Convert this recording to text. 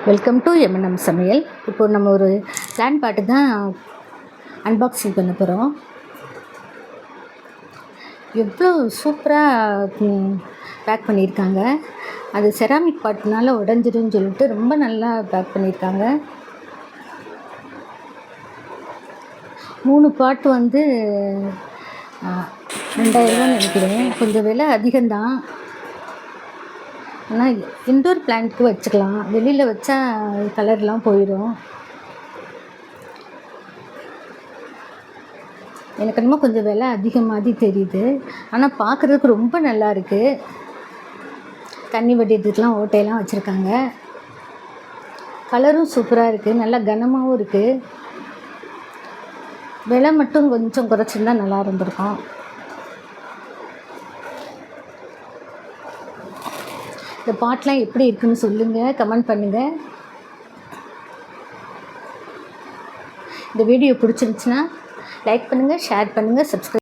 Welcome to M&M சமையல். இப்போ நம்ம ஒரு பிளான்ட் பாட்டு தான் அன்பாக்சிங் பண்ண போகிறோம். எவ்வளோ சூப்பராக பேக் பண்ணியிருக்காங்க. அது செராமிக் பாட்டுனால உடஞ்சிருன்னு சொல்லிட்டு ரொம்ப நல்லா பேக் பண்ணியிருக்காங்க. 3 பாட்டு வந்து 2000 நினைக்கிறேன். கொஞ்சம் விலை அதிகம்தான். ஆனால் இன்டோர் பிளான்ட்க்கு வச்சுக்கலாம். வெளியில் வச்சா கலர்லாம் போயிடும். எனக்கு என்னமோ கொஞ்சம் விலை அதிகமாக தெரியுது. ஆனால் பார்க்குறதுக்கு ரொம்ப நல்லா இருக்குது. தண்ணி வடிகிறதுக்கெலாம் ஓட்டையெல்லாம் வச்சுருக்காங்க. கலரும் சூப்பராக இருக்குது. நல்லா கனமாகவும் இருக்குது. விலை மட்டும் கொஞ்சம் குறைச்சிருந்தா நல்லா இருந்திருக்கும். இந்த பாட்டெலாம் எப்படி இருக்குன்னு சொல்லுங்கள், கமெண்ட் பண்ணுங்கள். இந்த வீடியோ பிடிச்சிருந்துச்சுன்னா லைக் பண்ணுங்கள், ஷேர் பண்ணுங்கள், சப்ஸ்கிரைப்